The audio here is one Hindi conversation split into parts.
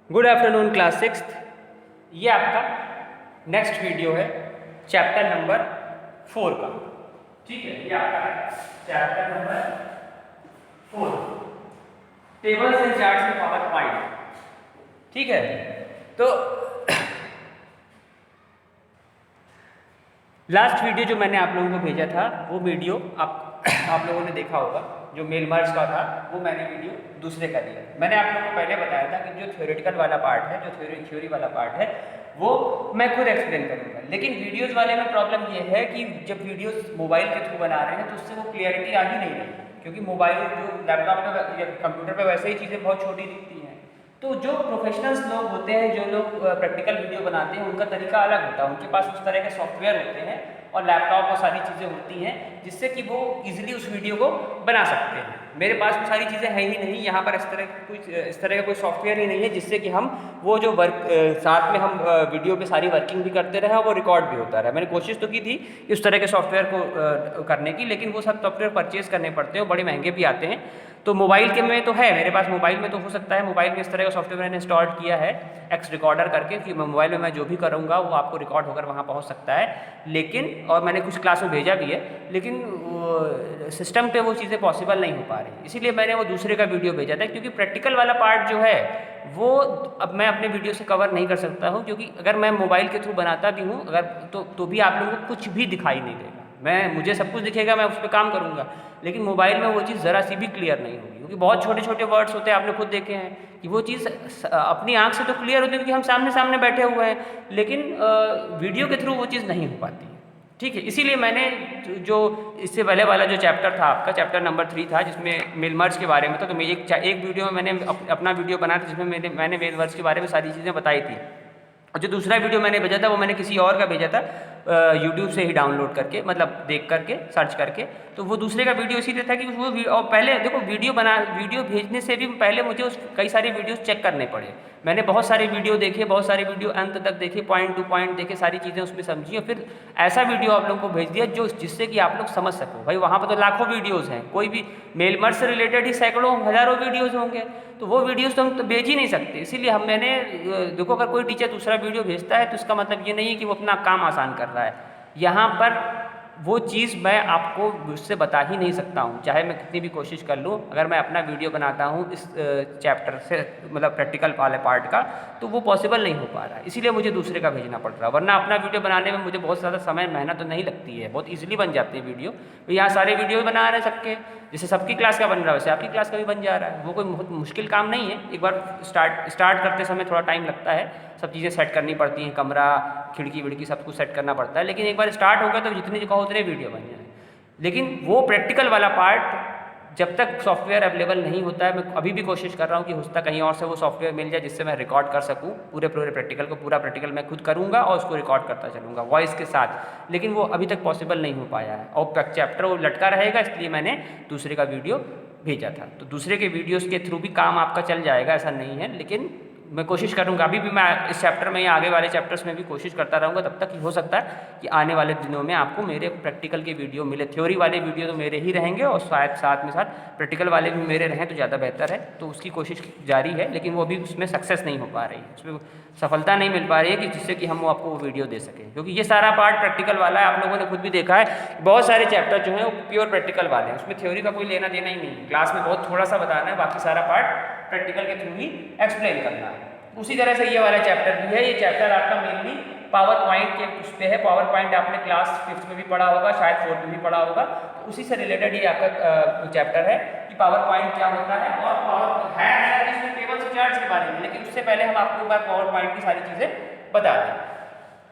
Good afternoon class sixth. ये आपका नेक्स्ट वीडियो है चैप्टर नंबर 4 का। ठीक है, ये आपका है chapter number 4, tables and charts में पावर पॉइंट। ठीक है, तो लास्ट वीडियो जो मैंने आप लोगों को भेजा था वो वीडियो आप लोगों ने देखा होगा। जो मेल मर्ज का था वो मैंने वीडियो दूसरे का दिया। मैंने आप लोगों को पहले बताया था कि जो थ्योरेटिकल वाला पार्ट है, जो थ्योरी वाला पार्ट है, वो मैं खुद एक्सप्लेन करूँगा। लेकिन वीडियोस वाले में प्रॉब्लम ये है कि जब वीडियोस मोबाइल के थ्रू बना रहे हैं तो उससे वो क्लियरिटी आ ही नहीं रही, क्योंकि मोबाइल जो लैपटॉप पे या कंप्यूटर पे वैसे ही चीज़ें बहुत छोटी दिखती हैं। तो जो प्रोफेशनल्स लोग होते हैं, जो लोग प्रैक्टिकल वीडियो बनाते हैं, उनका तरीका अलग होता है। उनके पास उस तरह के सॉफ्टवेयर होते हैं और लैपटॉप और सारी चीज़ें होती हैं जिससे कि वो इजीली उस वीडियो को बना सकते हैं। मेरे पास वो सारी चीज़ें हैं ही नहीं। यहाँ पर इस तरह का कोई सॉफ्टवेयर ही नहीं है जिससे कि हम वो जो साथ में हम वीडियो पे सारी वर्किंग भी करते रहे और वो रिकॉर्ड भी होता रहा। मैंने कोशिश तो की थी इस तरह के सॉफ्टवेयर को करने की, लेकिन वो सब सॉफ्टवेयर परचेज करने पड़ते हैं और बड़े महंगे भी आते हैं। तो मोबाइल के में तो है, मेरे पास मोबाइल में तो हो सकता है। मोबाइल में इस तरह का सॉफ्टवेयर मैंने इंस्टॉल किया है एक्स रिकॉर्डर करके, कि मोबाइल में मैं जो भी करूँगा वो आपको रिकॉर्ड होकर वहाँ पहुँच सकता है। लेकिन और मैंने कुछ क्लास में भेजा भी है, लेकिन सिस्टम पे वो चीज़ें पॉसिबल नहीं हो पा रही। इसीलिए मैंने वो दूसरे का वीडियो भेजा था, क्योंकि प्रैक्टिकल वाला पार्ट जो है वो अब मैं अपने वीडियो से कवर नहीं कर सकता हूँ, क्योंकि अगर मैं मोबाइल के थ्रू बनाता भी हूँ अगर तो भी आप लोगों को कुछ भी दिखाई नहीं देगा। मुझे सब कुछ दिखेगा, मैं उस पर काम करूँगा, लेकिन मोबाइल में वो चीज़ ज़रा सी भी क्लियर नहीं होगी, क्योंकि बहुत छोटे छोटे वर्ड्स होते हैं। आपने खुद देखे हैं कि वो चीज़ अपनी आंख से तो क्लियर होती है क्योंकि हम सामने सामने बैठे हुए हैं, लेकिन वीडियो के थ्रू वो चीज़ नहीं हो पाती है। ठीक है, इसीलिए मैंने जो इससे पहले वाला जो चैप्टर था आपका, चैप्टर नंबर 3 था, जिसमें मेल मर्ज के बारे में था, तो मैं एक वीडियो में मैंने अपना वीडियो बनाया था जिसमें मैंने मेल मर्ज के बारे में सारी चीज़ें बताई थी। और जो दूसरा वीडियो मैंने भेजा था वो मैंने किसी और का भेजा था, यूट्यूब से ही डाउनलोड करके, मतलब देख करके सर्च करके। तो वो दूसरे का वीडियो इसीलिए था कि वो और पहले देखो वीडियो भेजने से भी पहले मुझे कई सारी वीडियोस चेक करने पड़े। मैंने बहुत सारे वीडियो देखे, बहुत सारे वीडियो अंत तक देखे, पॉइंट टू पॉइंट देखे, सारी चीज़ें उसमें समझी और फिर ऐसा वीडियो आप लोगों को भेज दिया जिससे कि आप लोग समझ सको। भाई वहाँ पर तो लाखों वीडियोज़ हैं, कोई भी मेल मर्ज से रिलेटेड ही सैकड़ों हज़ारों वीडियोज़ होंगे, तो वो वीडियोज़ तो हम तो भेज ही नहीं सकते। इसीलिए मैंने देखो, अगर कोई टीचर दूसरा वीडियो भेजता है तो इसका मतलब ये नहीं है कि वो अपना काम आसान कर रहा है। यहाँ पर वो चीज़ मैं आपको उससे बता ही नहीं सकता हूँ, चाहे मैं कितनी भी कोशिश कर लूँ। अगर मैं अपना वीडियो बनाता हूँ इस चैप्टर से, मतलब प्रैक्टिकल वाले पार्ट का, तो वो पॉसिबल नहीं हो पा रहा है। इसीलिए मुझे दूसरे का भेजना पड़ रहा है, वरना अपना वीडियो बनाने में मुझे बहुत ज़्यादा समय मेहनत तो नहीं लगती है, बहुत ईजिली बन जाती है वीडियो। तो यहाँ सारे वीडियो बना रहे सबके, जैसे सबकी क्लास का बन रहा है वैसे आपकी क्लास का भी बन जा रहा है। वो कोई बहुत मुश्किल काम नहीं है। एक बार स्टार्ट करते समय थोड़ा टाइम लगता है, सब चीज़ें सेट करनी पड़ती हैं, कमरा खिड़की विड़की सब कुछ सेट करना पड़ता है, लेकिन एक बार स्टार्ट हो गया तो जितनी कहो उतने वीडियो बन जाए। लेकिन वो प्रैक्टिकल वाला पार्ट जब तक सॉफ्टवेयर अवेलेबल नहीं होता है, मैं अभी भी कोशिश कर रहा हूँ कि हो सकता कहीं और से वो सॉफ्टवेयर मिल जाए जिससे मैं रिकॉर्ड कर सकूँ पूरे प्रैक्टिकल को। पूरा प्रैक्टिकल मैं खुद करूँगा और उसको रिकॉर्ड करता चलूँगा वॉइस के साथ, लेकिन वो अभी तक पॉसिबल नहीं हो पाया है और चैप्टर वो लटका रहेगा। इसलिए मैंने दूसरे का वीडियो भेजा था। तो दूसरे के वीडियोज़ के थ्रू भी काम आपका चल जाएगा, ऐसा नहीं है, लेकिन मैं कोशिश करूँगा। अभी भी मैं इस चैप्टर में या आगे वाले चैप्टर्स में भी कोशिश करता रहूँगा, तब तक हो सकता है कि आने वाले दिनों में आपको मेरे प्रैक्टिकल के वीडियो मिले। थ्योरी वाले वीडियो तो मेरे ही रहेंगे और शायद साथ में साथ प्रैक्टिकल वाले भी मेरे रहें तो ज़्यादा बेहतर है। तो उसकी कोशिश जारी है, लेकिन वो अभी उसमें सक्सेस नहीं हो पा रही है, उसमें सफलता नहीं मिल पा रही है कि जिससे कि हम वो आपको वो वीडियो दे सकें, क्योंकि ये सारा पार्ट प्रैक्टिकल वाला है। आप लोगों ने खुद भी देखा है, बहुत सारे चैप्टर जो हैं वो प्योर प्रैक्टिकल वाले हैं, उसमें थ्योरी का कोई लेना देना ही नहीं है। क्लास में बहुत थोड़ा सा बताना है, बाकी सारा पार्ट प्रैक्टिकल के थ्रू ही एक्सप्लेन करना है। उसी तरह से ये वाला चैप्टर भी है। ये चैप्टर आपका मेनली पावर पॉइंट के उस पे है। पावर पॉइंट आपने क्लास 5th में भी पढ़ा होगा, शायद 4th में भी पढ़ा होगा, तो उसी से रिलेटेड ये आपका चैप्टर है कि पावर पॉइंट क्या होता है। और पावर है इसमें टेबल्स और चार्ट्स के बारे में, लेकिन उससे पहले हम आपको एक बार पावर पॉइंट की सारी चीज़ें बता दें।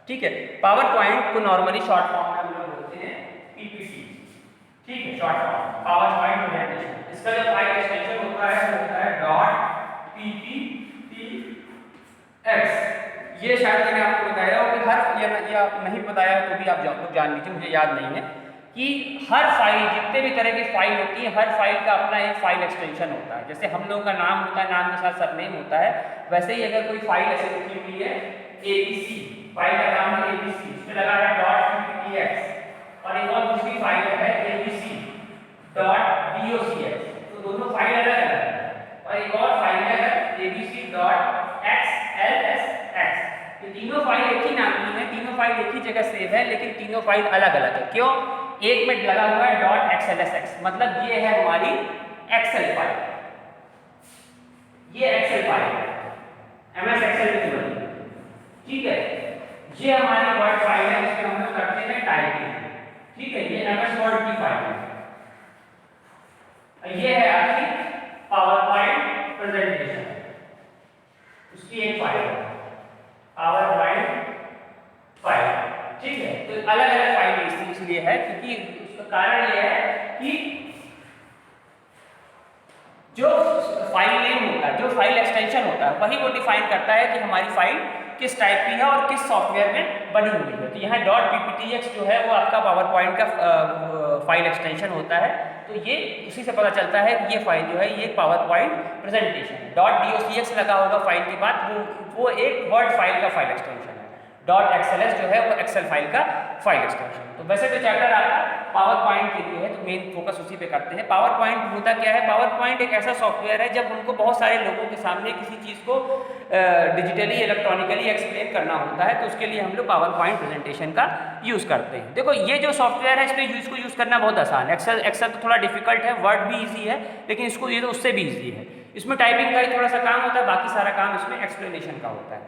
ठीक है, पावर पॉइंट को नॉर्मली शॉर्ट फॉर्म में हम लोग बोलते हैं पीपीटी। ठीक है, short form power point presentation. इसका जो फाइल एक्सटेंशन होता है वो होता है डॉट पीपीटी एक्स। ये शायद मैंने आपको बताया हो कि हर या नहीं बताया तो भी आप जान लीजिए, मुझे याद नहीं है, कि हर फाइल, जितने भी तरह की फाइल होती है, हर फाइल का अपना एक फाइल एक्सटेंशन होता है। जैसे हम लोगों का नाम होता है, नाम के साथ सरनेम होता है, वैसे ही अगर कोई फाइल ऐसे लिखी हुई है एबीसी, फाइल का नाम है एबीसी, उसमें लगा है डॉट पीपीटीएक्स, और एक और दूसरी फाइल है एबीसी डॉट डॉक्स, तो दोनों फाइल अलग अलग है। और एक और फाइल है एबीसी डॉट एक्स तो तीनों फाइल एक ही नाम की है, तीनों फाइल एक ही जगह सेव है, लेकिन तीनों फाइल अलग अलग है। क्यों? एक में लगा हुआ है .xlsx, मतलब ये है हमारी एक्सेल फाइल, ये एक्सेल फाइल है, MS एक्सेल में बनी, ठीक है। ये हमारी वर्ड फाइल है, इसमें हम लोग करते हैं टाइपिंग, ठीक है। ये MS वर्ड की फाइल है। ये है आपकी पावर पॉइंट प्रेजेंटेशन, उसकी एक फाइल है पावर पॉइंट फाइल, ठीक है। तो अलग अलग फाइल इसलिए है क्योंकि उसका कारण यह है कि जो फाइल नेम होता है, जो फाइल एक्सटेंशन होता है, वही वो डिफाइन करता है कि हमारी फाइल किस टाइप की है और किस सॉफ्टवेयर में बनी हुई है। तो यहाँ .pptx जो है वो आपका पावर पॉइंट का फाइल एक्सटेंशन होता है। तो ये उसी से पता चलता है कि ये फाइल जो है ये पावर पॉइंट प्रेजेंटेशन है। .docx लगा होगा फाइल के बाद, वो एक वर्ड फाइल का फाइल एक्सटेंशन है। .xls जो है वो एक्सेल फाइल का फाइल एक्सटेंशन। तो वैसे तो चैप्टर आपका पावर पॉइंट के लिए है, तो मेन फोकस उसी पे करते हैं। पावर पॉइंट होता क्या है? पावर पॉइंट एक ऐसा सॉफ्टवेयर है जब उनको बहुत सारे लोगों के सामने किसी चीज़ को डिजिटली इलेक्ट्रॉनिकली एक्सप्लेन करना होता है, तो उसके लिए हम लोग पावर पॉइंट प्रेजेंटेशन का यूज़ करते हैं। देखो ये जो सॉफ्टवेयर है इसमें इसको यूज़ करना बहुत आसान है। एक्सेल तो थोड़ा डिफिकल्ट है, वर्ड भी ईजी है, लेकिन इसको ये तो उससे भी ईजी है। इसमें टाइपिंग का ही थोड़ा सा काम होता है, बाकी सारा काम इसमें एक्सप्लेनेशन का होता है।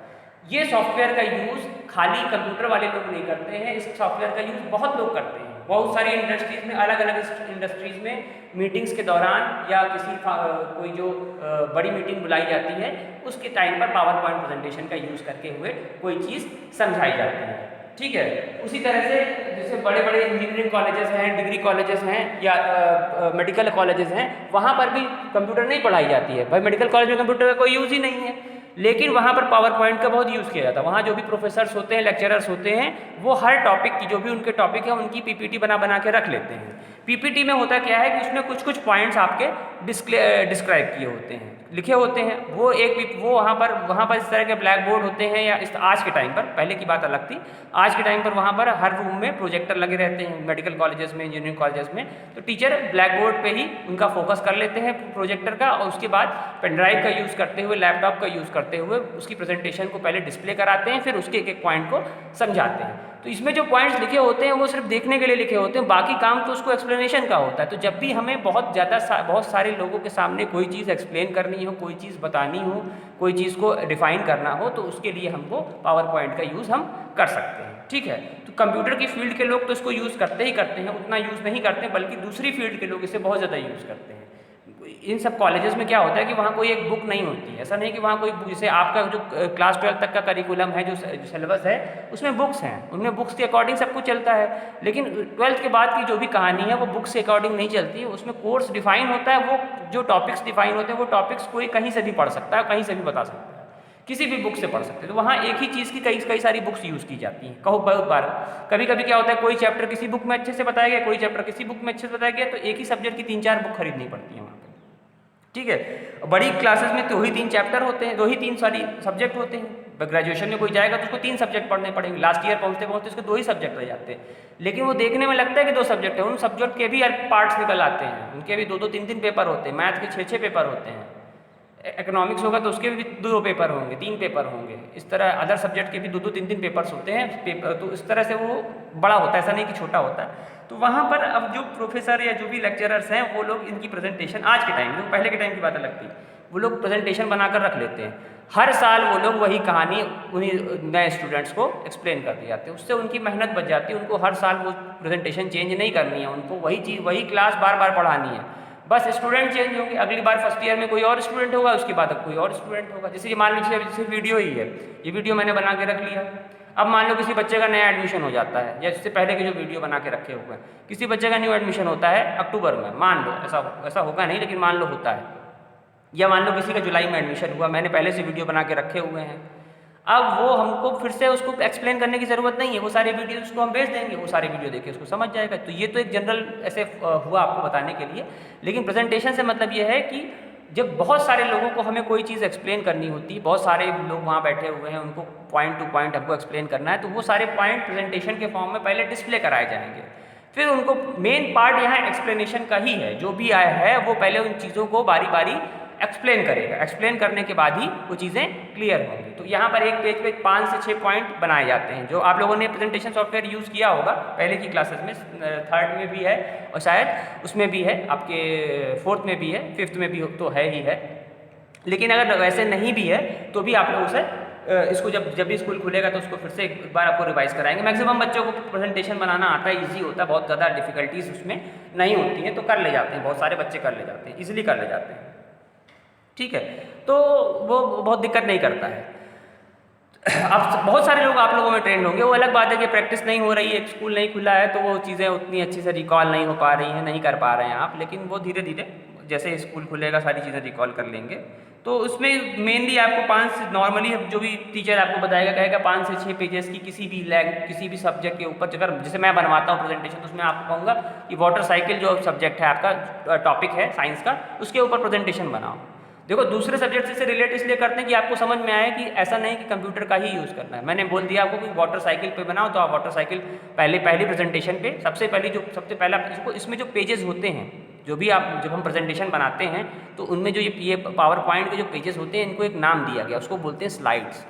ये सॉफ्टवेयर का यूज़ खाली कंप्यूटर वाले लोग नहीं करते हैं, इस सॉफ्टवेयर का यूज़ बहुत लोग करते हैं। बहुत सारी इंडस्ट्रीज़ में, अलग अलग इंडस्ट्रीज़ में मीटिंग्स के दौरान या किसी कोई जो बड़ी मीटिंग बुलाई जाती है उसके टाइम पर पावर पॉइंट प्रेजेंटेशन का यूज़ करके हुए कोई चीज़ समझाई जाती है, ठीक है। उसी तरह से जैसे बड़े बड़े इंजीनियरिंग कॉलेजेस हैं, डिग्री कॉलेजेस हैं या मेडिकल कॉलेजेस हैं, वहाँ पर भी कंप्यूटर नहीं पढ़ाई जाती है। भाई मेडिकल कॉलेज में कंप्यूटर का कोई यूज़ ही नहीं है, लेकिन वहाँ पर पावर पॉइंट का बहुत यूज़ किया जाता है। वहाँ जो भी प्रोफेसर्स होते हैं, लेक्चरर्स होते हैं, वो हर टॉपिक की जो भी उनके टॉपिक है उनकी पीपीटी बना के रख लेते हैं। पीपीटी में होता क्या है कि उसमें कुछ पॉइंट्स आपके डिस्क्राइब किए होते हैं, लिखे होते हैं। वो वहाँ पर इस तरह के ब्लैक बोर्ड होते हैं, या आज के टाइम पर, पहले की बात अलग थी, आज के टाइम पर वहाँ पर हर रूम में प्रोजेक्टर लगे रहते हैं मेडिकल कॉलेजेस में, इंजीनियरिंग कॉलेजेस में। तो टीचर ब्लैक बोर्ड पे ही उनका फोकस कर लेते हैं प्रोजेक्टर का, और उसके बाद पेन ड्राइव का यूज़ करते हुए, लैपटॉप का यूज़ करते हुए उसकी प्रेजेंटेशन को पहले डिस्प्ले कराते हैं, फिर उसके एक एक पॉइंट को समझाते हैं। तो इसमें जो पॉइंट्स लिखे होते हैं वो सिर्फ देखने के लिए लिखे होते हैं, बाकी काम तो उसको एक्सप्लेनेशन का होता है। तो जब भी हमें बहुत सारे लोगों के सामने कोई चीज़ एक्सप्लेन करनी हो, कोई चीज़ बतानी हो, कोई चीज़ को डिफाइन करना हो, तो उसके लिए हमको पावर पॉइंट का यूज़ हम कर सकते हैं, ठीक है। तो कंप्यूटर की फील्ड के लोग तो इसको यूज़ करते ही करते हैं, उतना यूज़ नहीं करते, बल्कि दूसरी फील्ड के लोग इसे बहुत ज़्यादा यूज़ करते हैं। इन सब कॉलेजेस में क्या होता है कि वहाँ कोई एक बुक नहीं होती है, ऐसा नहीं कि वहाँ कोई, जैसे आपका जो क्लास 12 तक का करिकुलम है, जो सिलेबस है, उसमें बुक्स हैं, उनमें बुक्स के अकॉर्डिंग सब कुछ चलता है। लेकिन 12th के बाद की जो भी कहानी है वो बुक्स के अकॉर्डिंग नहीं चलती है, उसमें कोर्स डिफाइन होता है। वो जो टॉपिक्स डिफाइन होते हैं वो टॉपिक्स कोई कहीं से भी पढ़ सकता है, कहीं से भी बता सकता है, किसी भी बुक से पढ़ सकते हैं। तो वहाँ एक ही चीज़ की कई सारी बुक्स यूज़ की जाती हैं। बहुत बार कभी क्या होता है, कोई चैप्टर किसी बुक में अच्छे से बताया गया, कोई चैप्टर किसी बुक में अच्छे से बताया गया, तो एक ही सब्जेक्ट की 3-4 बुक खरीदनी पड़ती है वहाँ पर, ठीक है। बड़ी क्लासेस में तो ही 3 चैप्टर होते हैं, 2 सब्जेक्ट होते हैं। ग्रेजुएशन में कोई जाएगा तो उसको 3 सब्जेक्ट पढ़ने पड़ेंगे, लास्ट ईयर पहुँचते उसके 2 ही सब्जेक्ट रह जाते हैं। लेकिन वो देखने में लगता है कि 2 सब्जेक्ट है, उन सब्जेक्ट के भी पार्ट्स निकल आते हैं, उनके भी 2-2, 3-3 पेपर होते हैं। मैथ के 6-6 पेपर होते हैं, इकोनॉमिक्स होगा तो उसके भी 2 पेपर होंगे, 3 पेपर होंगे। इस तरह अदर सब्जेक्ट के भी 2-2, 3-3 पेपर्स होते हैं। तो इस तरह से वो बड़ा होता है, ऐसा नहीं कि छोटा होता है। तो वहाँ पर अब जो प्रोफेसर या जो भी लेक्चरर्स हैं वो लोग इनकी प्रेजेंटेशन, आज के टाइम में, पहले के टाइम की बात अलग थी, वो लोग प्रेजेंटेशन बनाकर रख लेते हैं। हर साल वो लोग वही कहानी उन्हीं नए स्टूडेंट्स को एक्सप्लेन कर दिए जाते हैं, उससे उनकी मेहनत बच जाती है। उनको हर साल वो प्रेजेंटेशन चेंज नहीं करनी है, उनको वही चीज़, वही क्लास बार पढ़ानी है। बस स्टूडेंट चेंज होंगे, अगली बार फर्स्ट ईयर में कोई और स्टूडेंट होगा, उसके बाद कोई और स्टूडेंट होगा। जैसे मान लीजिए जैसे वीडियो ही है, ये वीडियो मैंने बना के रख लिया। अब मान लो किसी बच्चे का नया एडमिशन हो जाता है, या इससे पहले के जो वीडियो बना के रखे हुए हैं, किसी बच्चे का न्यू एडमिशन होता है अक्टूबर में, मान लो, ऐसा होगा नहीं, लेकिन मान लो होता है, या मान लो किसी का जुलाई में एडमिशन हुआ, मैंने पहले से वीडियो बना के रखे हुए हैं। अब वो हमको फिर से उसको एक्सप्लेन करने की ज़रूरत नहीं है, वो सारे वीडियो उसको हम भेज देंगे, वो सारे वीडियो देखे उसको समझ जाएगा। तो ये तो एक जनरल ऐसे हुआ आपको बताने के लिए। लेकिन प्रेजेंटेशन से मतलब ये है कि जब बहुत सारे लोगों को हमें कोई चीज़ एक्सप्लेन करनी होती है, बहुत सारे लोग वहाँ बैठे हुए हैं, उनको पॉइंट टू पॉइंट हमको एक्सप्लेन करना है, तो वो सारे पॉइंट प्रेजेंटेशन के फॉर्म में पहले डिस्प्ले कराए जाएंगे। फिर उनको मेन पार्ट यहाँ एक्सप्लेनेशन का ही है, जो भी आया है वो पहले उन चीज़ों को बारी बारी एक्सप्लेन करेगा, एक्सप्लेन करने के बाद ही वो चीज़ें क्लियर होंगी। तो यहाँ पर एक पेज पे 5 से 6 पॉइंट बनाए जाते हैं, जो आप लोगों ने प्रेजेंटेशन सॉफ्टवेयर यूज़ किया होगा पहले की क्लासेस में, 3rd में भी है और शायद उसमें भी है, आपके 4th में भी है, 5th में भी तो है ही है। लेकिन अगर वैसे नहीं भी है तो भी आप लोग उसे इसको जब भी स्कूल खुलेगा तो उसको फिर से एक बार आपको रिवाइज कराएंगे। मैक्सिमम बच्चों को प्रेजेंटेशन बनाना आता है, ईजी होता है, बहुत ज़्यादा डिफिकल्टीज उसमें नहीं होती हैं, तो कर ले जाते हैं, बहुत सारे बच्चे कर ले जाते हैं, ईजिली कर ले जाते हैं। ठीक है, तो वो बहुत दिक्कत नहीं करता है। अब बहुत सारे लोग आप लोगों में ट्रेंड होंगे, वो अलग बात है कि प्रैक्टिस नहीं हो रही है, स्कूल नहीं खुला है, तो वो चीज़ें उतनी अच्छी से रिकॉल नहीं हो पा रही हैं, नहीं कर पा रहे हैं आप, लेकिन वो धीरे धीरे जैसे स्कूल खुलेगा सारी चीज़ें रिकॉल कर लेंगे। तो उसमें मेनली आपको 5 से, नॉर्मली जो भी टीचर आपको बताएगा कहेगा 5 से 6 पेजेस की किसी भी सब्जेक्ट के ऊपर, अगर जैसे मैं बनवाता हूँ प्रेजेंटेशन तो उसमें आपको कहूँगा कि वाटर साइकिल जो सब्जेक्ट है आपका, टॉपिक है साइंस का, उसके ऊपर प्रेजेंटेशन बनाओ। देखो दूसरे सब्जेक्ट से रिलेट इसलिए करते हैं कि आपको समझ में आए कि ऐसा नहीं कि कंप्यूटर का ही यूज़ करना है। मैंने बोल दिया आपको कि वाटर साइकिल पे बनाओ, तो आप वाटर साइकिल पहली प्रेजेंटेशन पे सबसे पहला इसमें जो पेजेस होते हैं, जो भी आप जब हम प्रेजेंटेशन बनाते हैं तो उनमें जो ये पावर पॉइंट के जो पेजेस होते हैं इनको एक नाम दिया गया, उसको बोलते हैं स्लाइड्स।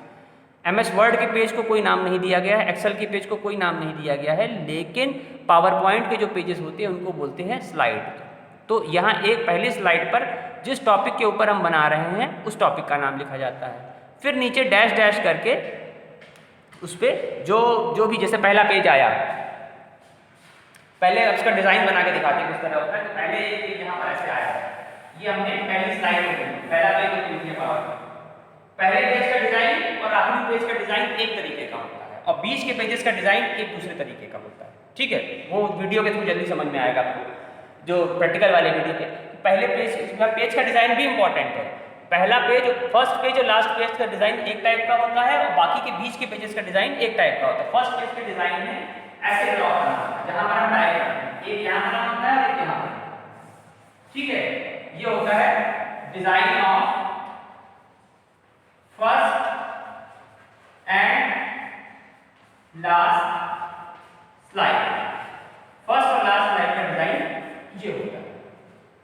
MS वर्ड के पेज को कोई नाम नहीं दिया गया है, एक्सेल के पेज को कोई नाम नहीं दिया गया है, लेकिन पावर पॉइंट के जो पेजेस होते हैं उनको बोलते हैं स्लाइड। तो यहाँ एक पहली स्लाइड पर जिस टॉपिक के ऊपर हम बना रहे हैं उस टॉपिक का नाम लिखा जाता है, फिर नीचे डैश डैश करके उस पर जो भी, जैसे पहला पेज आया, पहले उसका डिज़ाइन बना के दिखाते हैं किस तरह होता है। तो पहले एक पेज यहाँ पर ऐसे आया, ये हमने पहली स्लाइड में पहला पेज लिख दिया पावर। पहले पेज का डिज़ाइन और आखिरी पेज का डिज़ाइन एक तरीके का होता है, और बीच के पेजेस का डिज़ाइन एक दूसरे तरीके का होता है। ठीक है, वो वीडियो के थ्रू जल्दी समझ में आएगा आपको, जो प्रैक्टिकल वाले वीडियो के। पहले पेज का डिज़ाइन भी इंपॉर्टेंट है। पहला पेज, फर्स्ट पेज और लास्ट पेज का डिज़ाइन एक टाइप का होता है, और बाकी के बीच के पेजेस का डिज़ाइन एक टाइप का होता है। फर्स्ट पेज के डिज़ाइन में ऐसे ड्रॉ करना है, जहाँ पर हम डायग्राम, एक यहाँ बना होता है और एक यहाँ पर। ठीक है, ये होता है design of first and last slide. First और लास्ट स्लाइड का डिज़ाइन ये होता है।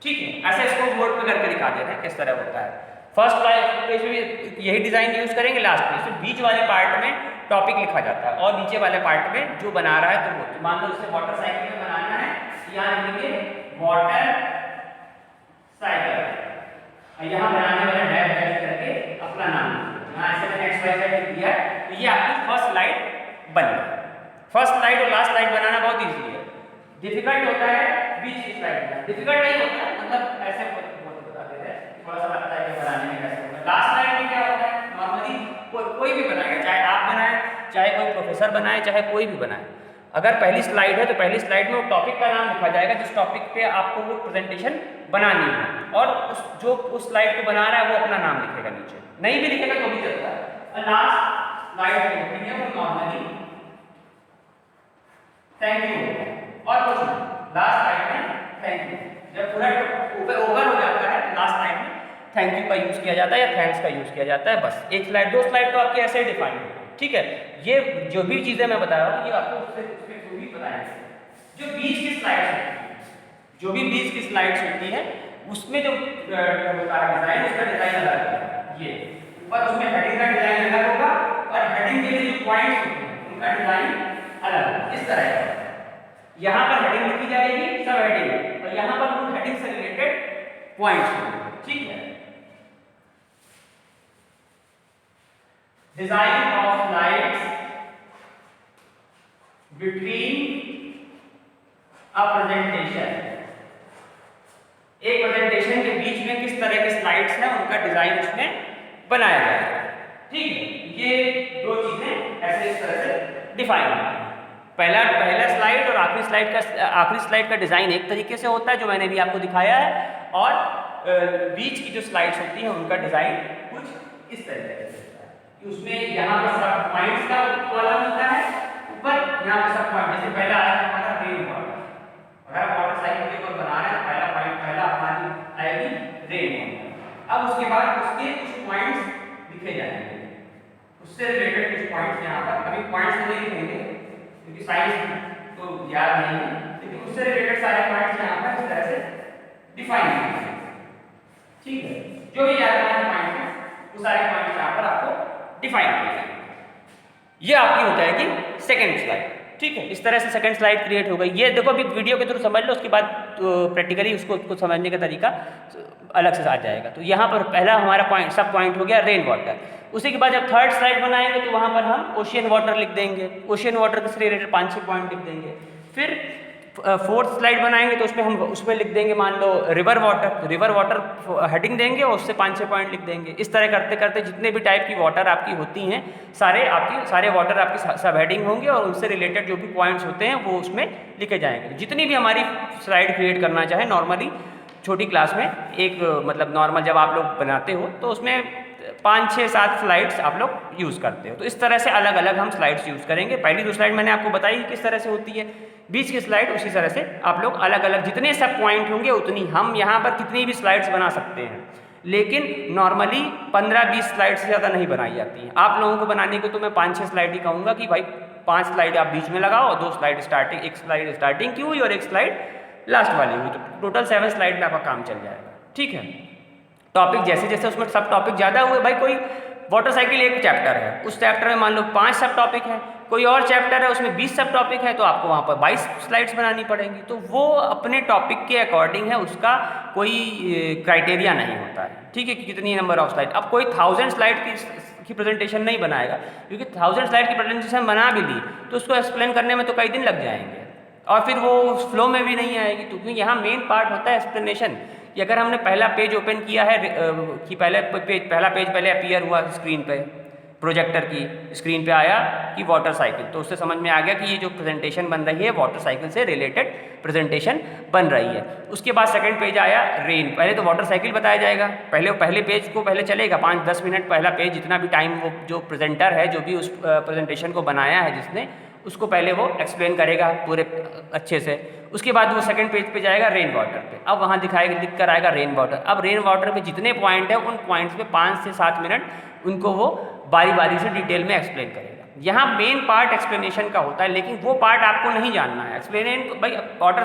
ठीक है, ऐसे इसको बोर्ड पे करके दिखा देते हैं किस तरह होता है। फर्स्ट पेज में यही डिज़ाइन यूज़ करेंगे, लास्ट पेज में बीच वाले पार्ट में टॉपिक लिखा जाता है, और नीचे वाले पार्ट में जो बना रहा है तो मान लो इसे वाटर साइकिल में बनाना है, यहाँ लिखेंगे वाटर साइकिल, यहाँ बनाने वाला डैश डैश करके अपना नाम, यहाँ ऐसे मैंने XYZ दिया है, तो ये आपकी फर्स्ट स्लाइड बन गई। फर्स्ट स्लाइड और लास्ट स्लाइड बनाना बहुत ईजी है, डिफिकल्ट होता है बीच की स्लाइड, डिफिकल्ट नहीं होता, मतलब ऐसे बताते हैं, थोड़ा सा लगता है कि बनाने में कैसे होगा। लास्ट स्लाइड में क्या होता है, नॉर्मली कोई भी बनाएगा, चाहे आप बनाए, चाहे कोई प्रोफेसर बनाए, चाहे कोई भी बनाए, अगर पहली स्लाइड है तो पहली स्लाइड में वो टॉपिक का नाम लिखा जाएगा जिस टॉपिक पे आपको वो प्रेजेंटेशन बनानी है, और उस स्लाइड को बना रहा है वो अपना नाम लिखेगा नीचे, नहीं भी लिखेगा तो भी चलता है। और लास्ट स्लाइड जो होती है वो नॉर्मली थैंक यू और कुछ नहीं, लास्ट स्लाइड में थैंक यू, जब पूरा ऊपर ओवर हो जाता है तो लास्ट स्लाइड में थैंक यू का यूज किया जाता है या थैंक्स का यूज किया जाता है। बस एक स्लाइड, दो स्लाइड तो आपके ऐसे ही डिफाइन है। ठीक है, ये जो भी चीजें मैं बता रहा हूँ ये आपको उसके थ्रू भी बताएंगे। जो बीच की स्लाइड्स होती है, जो भी बीच की स्लाइड्स होती है उसमें जो होता है डिजाइन, उसका डिजाइन अलग है। ये ऊपर उसमें हेडिंग का डिजाइन अलग होगा, और हेडिंग के लिए जो पॉइंट्स होते हैं उनका डिजाइन अलग इस तरह का। यहाँ पर हेडिंग लिखी जाएगी, सब हेडिंग, और यहाँ पर उन हेडिंग से रिलेटेड पॉइंट्स होंगे। ठीक है, design of slides between a presentation, एक प्रेजेंटेशन के बीच में किस तरह के स्लाइड्स हैं उनका डिजाइन उसमें बनाया जाएगा। ठीक है, ये दो चीजें ऐसे इस तरह से डिफाइन होती हैं। पहला स्लाइड और आखिरी स्लाइड का डिजाइन एक तरीके से होता है जो मैंने भी आपको दिखाया है, और बीच की जो स्लाइड्स होती हैं उनका डिजाइन कुछ इस तरीके से होता है। उसमें यहाँ पर सब पॉइंट्स का कॉलम होता है, ऊपर यहाँ पर सब पॉइंट, जैसे पहला आया हमारा रेन वाटर, अगर आप वाटर साइकिल के ऊपर बना रहे हैं पहला पॉइंट, पहला हमारी आएगी रेन वाटर। अब उसके बाद उसके कुछ पॉइंट्स लिखे जाएंगे, उससे रिलेटेड कुछ पॉइंट्स यहाँ पर, अभी पॉइंट्स नहीं लिखेंगे क्योंकि साइंस तो याद नहीं है, लेकिन उससे रिलेटेड सारे पॉइंट्स यहाँ पर इस तरह से डिफाइन किए हैं। ठीक है, जो भी याद पॉइंट है वो सारे पॉइंट यहाँ पर आपको डिफाइन किए जाएंगे। ये आपकी हो जाएगी सेकंड स्लाइड। ठीक है, इस तरह से सेकंड स्लाइड क्रिएट हो गई। ये देखो अभी वीडियो के थ्रू समझ लो, उसके बाद तो प्रैक्टिकली उसको समझने का तरीका अलग से आ जाएगा। तो यहाँ पर पहला हमारा पॉइंट सब पॉइंट हो गया रेन वाटर। उसी के बाद जब थर्ड स्लाइड बनाएंगे तो वहाँ पर हम ओशियन वाटर लिख देंगे, ओशियन वाटर से रिलेटेड 5-6 पॉइंट लिख देंगे। फिर फोर्थ स्लाइड बनाएंगे तो उसमें हम उसमें लिख देंगे मान लो रिवर वाटर हेडिंग देंगे और उससे 5-6 पॉइंट लिख देंगे। इस तरह करते करते जितने भी टाइप की वाटर आपकी होती हैं सारे वाटर आपकी सब हेडिंग होंगे और उनसे रिलेटेड जो भी पॉइंट्स होते हैं वो उसमें लिखे जाएंगे। जितनी भी हमारी स्लाइड क्रिएट करना चाहे नॉर्मली छोटी क्लास में एक मतलब नॉर्मल जब आप लोग बनाते हो तो उसमें 5-6-7 स्लाइड्स आप लोग यूज़ करते हो। तो इस तरह से अलग अलग हम स्लाइड्स यूज़ करेंगे। पहली 2 स्लाइड मैंने आपको बताई किस तरह से होती है, बीच की स्लाइड उसी तरह से आप लोग अलग अलग जितने सब पॉइंट होंगे उतनी हम यहाँ पर कितनी भी स्लाइड्स बना सकते हैं, लेकिन नॉर्मली 15-20 स्लाइड से ज़्यादा नहीं बनाई जाती हैं। आप लोगों को बनाने को तो मैं 5-6 स्लाइड ही कहूँगा कि भाई 5 स्लाइड आप बीच में लगाओ, 2 स्लाइड स्टार्टिंग, 1 स्लाइड स्टार्टिंग की हुई और 1 स्लाइड लास्ट वाली हुई, तो टोटल 7 स्लाइड में आपका काम चल जाएगा। ठीक है, टॉपिक जैसे जैसे उसमें सब टॉपिक ज़्यादा हुए, भाई कोई वाटर साइकिल एक चैप्टर है, उस चैप्टर में मान लो 5 सब टॉपिक है, कोई और चैप्टर है उसमें 20 सब टॉपिक है, तो आपको वहाँ पर 22 स्लाइड्स बनानी पड़ेंगी। तो वो अपने टॉपिक के अकॉर्डिंग है, उसका कोई क्राइटेरिया नहीं होता है। ठीक है, कि कितनी नंबर ऑफ स्लाइड। अब कोई 1000 स्लाइड की प्रेजेंटेशन नहीं बनाएगा, क्योंकि 1000 स्लाइड की प्रेजेंटेशन बना भी ली तो उसको एक्सप्लेन करने में तो कई दिन लग जाएंगे और फिर वो फ्लो में भी नहीं आएगी। तो क्योंकि यहाँ मेन पार्ट होता है एक्सप्लेनेशन। कि अगर हमने पहला पेज ओपन किया है कि पहला पेज पहले अपीयर हुआ स्क्रीन पे, प्रोजेक्टर की स्क्रीन पे आया कि वाटर साइकिल, तो उससे समझ में आ गया कि ये जो प्रेजेंटेशन बन रही है वाटर साइकिल से रिलेटेड प्रेजेंटेशन बन रही है। उसके बाद सेकंड पेज आया रेन, पहले तो वाटर साइकिल बताया जाएगा, पहले पेज को पहले चलेगा 5-10 मिनट पहला पेज, जितना भी टाइम वो जो प्रेजेंटर है जो भी उस प्रेजेंटेशन को बनाया है जिसने, उसको पहले वो एक्सप्लेन करेगा पूरे अच्छे से। उसके बाद वो सेकंड पेज पे जाएगा रेन वाटर पे, अब वहाँ लिख कर आएगा रेन वाटर। अब रेन वाटर पे जितने पॉइंट है उन पॉइंट्स पे 5 से 7 मिनट उनको वो बारी बारी से डिटेल में एक्सप्लेन करेगा। यहाँ मेन पार्ट एक्सप्लेनेशन का होता है, लेकिन वो पार्ट आपको नहीं जानना है। एक्सप्लेन भाई वाटर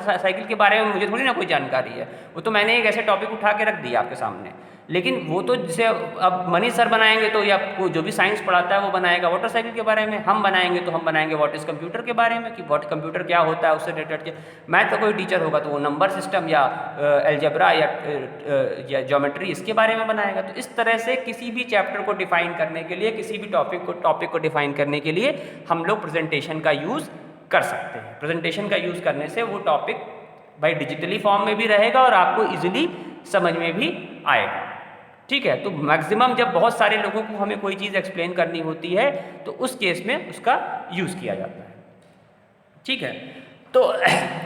साइकिल के बारे में मुझे थोड़ी ना कोई जानकारी है, वो तो मैंने एक ऐसे टॉपिक उठा के रख दिया आपके सामने। लेकिन वो तो जैसे अब मनीष सर बनाएंगे तो या जो भी साइंस पढ़ाता है वो बनाएगा वाटर साइकिल के बारे में, हम बनाएंगे तो हम बनाएंगे व्हाट इज कंप्यूटर के बारे में कि व्हाट कंप्यूटर क्या होता है, उससे रिलेटेड। मैथ का कोई टीचर होगा तो वो नंबर सिस्टम या अलजेब्रा या ज्योमेट्री इसके बारे में बनाएगा। तो इस तरह से किसी भी चैप्टर को डिफाइन करने के लिए, किसी भी टॉपिक को डिफाइन करने के लिए हम लोग प्रेजेंटेशन का यूज़ कर सकते हैं। प्रेजेंटेशन का यूज़ करने से वो टॉपिक भाई डिजिटली फॉर्म में भी रहेगा और आपको ईजिली समझ में भी आएगा। ठीक है, तो मैक्सिमम जब बहुत सारे लोगों को हमें कोई चीज़ एक्सप्लेन करनी होती है तो उस केस में उसका यूज़ किया जाता है। ठीक है, तो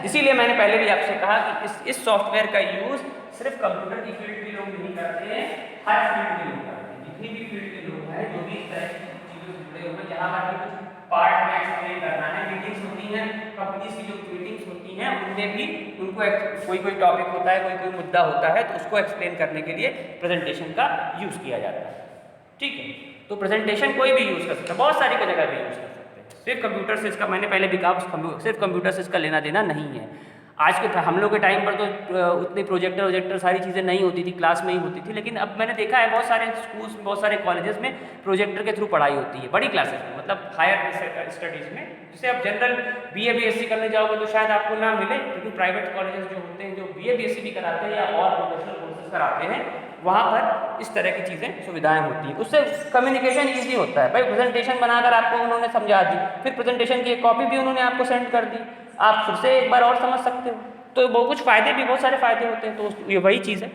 इसीलिए मैंने पहले भी आपसे कहा कि इस सॉफ्टवेयर का यूज़ सिर्फ कंप्यूटर की फील्ड के लोग नहीं करते हैं, हर फील्ड के लोग करते हैं। जितनी भी फील्ड के लोग हैं जो भी इस तरह की चीज़ों से जुड़े हुए, जहाँ पर भी कुछ पार्ट में एक्सप्लेन करना है, मीटिंग्स होती हैं, कंपनीज की जो मीटिंग्स होती हैं उनमें भी उनको कोई टॉपिक होता है, कोई मुद्दा होता है, तो उसको एक्सप्लेन करने के लिए प्रेजेंटेशन का यूज़ किया जाता है। ठीक है, तो प्रेजेंटेशन कोई भी यूज़ कर सकता है, बहुत सारी जगह भी यूज़ कर सकते हैं। सिर्फ कंप्यूटर से इसका, मैंने पहले भी कहा, सिर्फ कंप्यूटर से इसका लेना देना नहीं है। आज के हम लोग के टाइम पर तो उतनी प्रोजेक्टर सारी चीज़ें नहीं होती थी, क्लास में ही होती थी। लेकिन अब मैंने देखा है बहुत सारे स्कूल्स में, बहुत सारे कॉलेजेस में प्रोजेक्टर के थ्रू पढ़ाई होती है, बड़ी क्लासेस में, मतलब हायर स्टडीज़ में। जैसे आप जनरल BA BSc करने जाओगे तो शायद आपको ना मिले, लेकिन प्राइवेट कॉलेजेस जो होते हैं जो BA BSc भी कराते हैं या और प्रोफेशनल कोर्सेज कराते हैं, वहाँ पर इस तरह की चीज़ें सुविधाएं होती हैं। उससे कम्युनिकेशन ईजी होता है। भाई प्रेजेंटेशन बनाकर आपको उन्होंने समझा दी, फिर प्रेजेंटेशन की एक कॉपी भी उन्होंने आपको सेंड कर दी, आप फिर से एक बार और समझ सकते हो। तो बहुत कुछ फ़ायदे भी, बहुत सारे फ़ायदे होते हैं। तो ये वही चीज़ है,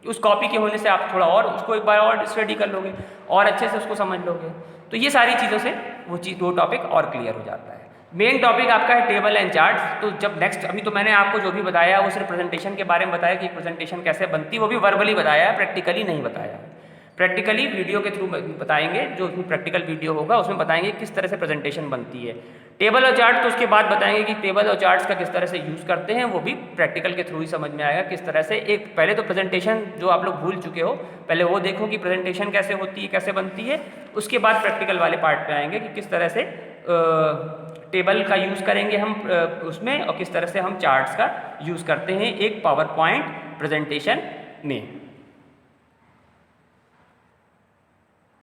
उस कॉपी के होने से आप थोड़ा और उसको एक बार और स्टडी कर लोगे और अच्छे से उसको समझ लोगे। तो ये सारी चीज़ों से वो टॉपिक और क्लियर हो जाता है। मेन टॉपिक आपका है टेबल एंड चार्ट्स। तो जब नेक्स्ट, अभी तो मैंने आपको जो भी बताया वो सिर्फ प्रेजेंटेशन के बारे में बताया कि प्रेजेंटेशन कैसे बनती है, वो भी वर्बली बताया है, प्रैक्टिकली नहीं बताया है। प्रैक्टिकली वीडियो के थ्रू बताएंगे, जो प्रैक्टिकल वीडियो होगा उसमें बताएंगे किस तरह से प्रेजेंटेशन बनती है। टेबल और चार्ट तो उसके बाद बताएंगे कि टेबल और चार्ट्स का किस तरह से यूज़ करते हैं, वो भी प्रैक्टिकल के थ्रू ही समझ में आएगा किस तरह से। एक पहले तो प्रेजेंटेशन जो आप लोग भूल चुके हो, पहले वो देखो कि प्रेजेंटेशन कैसे होती है, कैसे बनती है। उसके बाद प्रैक्टिकल वाले पार्ट पे आएंगे कि किस तरह से टेबल का यूज़ करेंगे हम उसमें, और किस तरह से हम चार्ट्स का यूज़ करते हैं एक पावर पॉइंट प्रेजेंटेशन में।